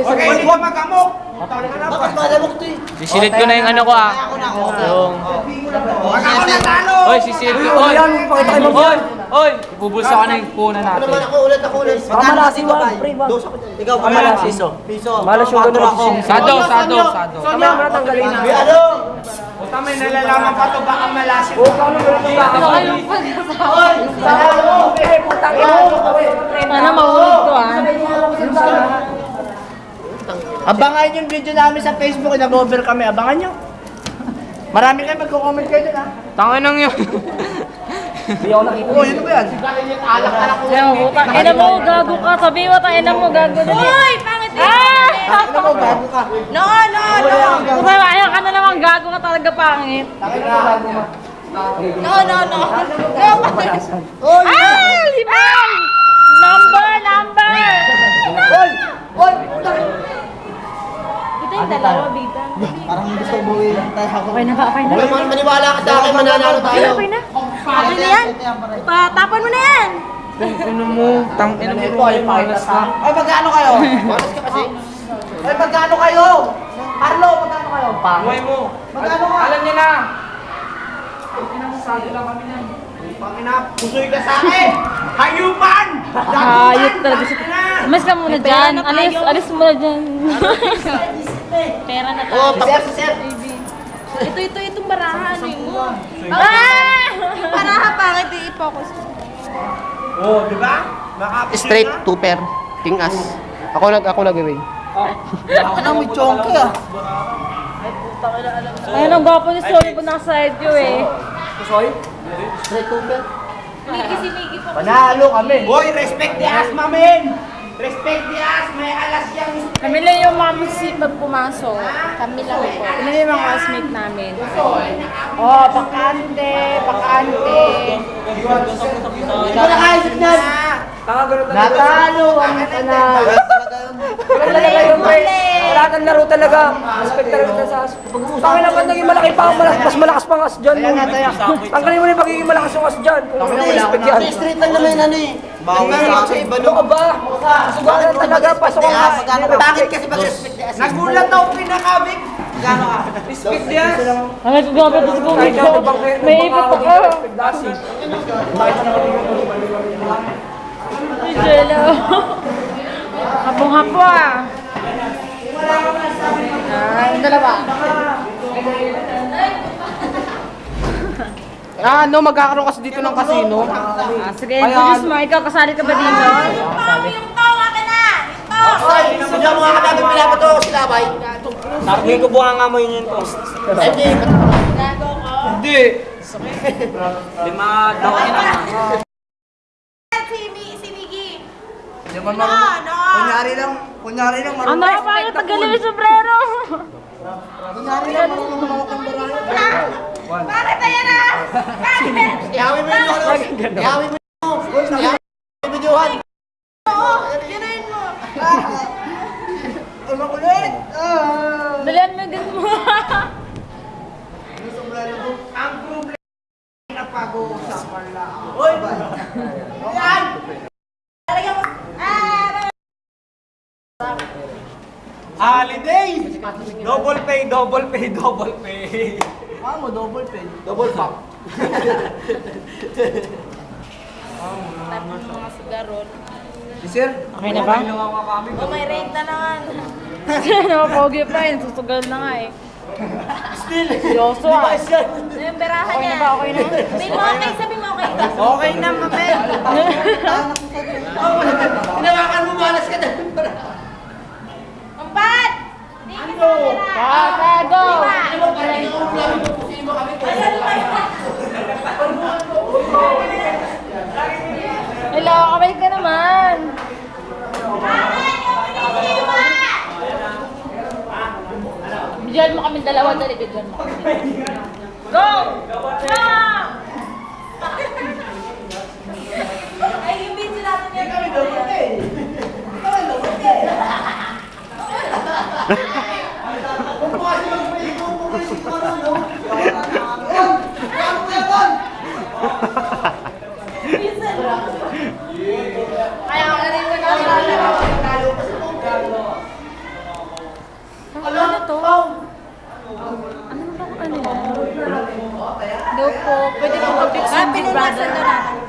hindi ka magamok. Bakit malamok to eh? Sisilid ko na yung ano ko ah. Yung... Pag ako natalo. Oy, sisilid ko. Oy! Oy! Oy! Ibubulsa ka na yung punan Ano natin. naman ako ulit? Kamalasi wag, pre, wag. Ikaw, Kamalasi. Piso. Malas yung ganun ako. Sado. Kami ang natanggalin na. Ano? Puta may nalalaman pa to baka malasin. Paano ganun yung kakabay? Hoy! Saan mo? Putang ina. Sana mahulog to ah. Abangan yung video namin sa Facebook, nag-over kami. Abangan nyo. Marami kayo magko-comment kayo dun, ha? Tangin nang yun. Hindi ako nakikita. Oo, yun ba yan? Ayaw mo, ina mo, gago ka. Sabi mo, ina mo, gago na. Uy, pangit yun. Ano mo, bago ka? No. Kung ayaw ka na naman, gago ka talaga pangit. No. Limang! Number! Hoy! Ito yung dalawa, Bita. Parang gusto buwi lang tayo ako. Okay na ba? Huwag naman maniwala ka sa akin, mananalo tayo. Okay na. Okay na yan. Tapan mo na yan. Ano mo? Tangin mo. Ito ay malas ka. Ay, magkano kayo? Malas ka kasi. Ay, magkano kayo? Carlo, magkano kayo? Buhay mo. Magkano ka? Alam niya na. Pinasasado lang kami yan. Pangina, pusoy ka sa akin. Hayupan! Hayop talaga siya. Mas ka muna dyan. Alis mo na dyan. Pera na tayo. Oh, tapos sir. Itong baraha, ano yun mo? Ah! Yung baraha, pangit i-focus. Oh, di ba? Makapusoy Straight, ka. two pair. King as. Ako nag-away. Ano, may chonky, ah. Ayun, ang gwapo ni Sorry po naka-side view eh. Soy? Straight, two pair. Miki si Miki po. Panalo kami. Boy, respect the ass, mamin! Respect the ass, may alas yang... Kami lang yung mamasipag pumasok. Kami lang po. Kami lang yung mga classmate namin. Oh, bakante. Ikaw nakaisip na. Natalo ang panalo. Wala talaga yung pre. Wala kang laro talaga. Respect talaga sa as. Tangin naman naging malaki pa ang mas malakas pang as dyan. Tanggalin mo na yung pagiging malakas yung as dyan. Kung ano respect yan. Straight lang naman ano eh. Ano ka ba? Sugalan talaga. Pasok ang as. Bakit kasi pag-respect the ass? Nagulat ako pinakabig. Gano'n ka? Respect the ass. Ang nagagawa ko sa gawin ko. May ipit ako. Ay, Jello. Hapong-hapo ah. Yung dalawa. Ano, magkakaroon kasi dito ng casino. Sige, introduce mo. Ikaw, kasali ka ba dito? Sila mga kadabing pinapato ako sila, bay. Sabi ko buha nga mo yun to. Hindi. Lima daw yun ah. Si Miggy. Hindi man marunong. Kunyari lang Ang nakapangit ang galing yung sombrero. Kunyari lang marunong lumawak ng barayan. Bakit ayan na? Ihawin mo yun, ihawin mo yun. Ihawin mo videohan. Ganoin mo. Ay, makulit! Dalian mo din mo. Ang problema na pag-uusapan lang. Hoy! Yan! Holiday! Double pay. Mo, double pay. Double pack. Tapos mga sigaron. Sir? Okay na ba? Oh, may rate na naman. Ano, pogi pa yun. Susugal na nga eh. Still. Seryoso ah. Yung berahan niya. Okay na? Sabi mo okay. Okay na, mamen. Hinawakan mo, malas ka na. Kumpat! Kakago! Hello, kabalik ka naman. Bidyan mo kami dalawa, dali bidyan mo kami. Go! Go! Ay, yung video natin yan. Kaya ka rin mo na. to? Ano ba ano yan? Daw po, pwede po mag-fix yung Big Brother.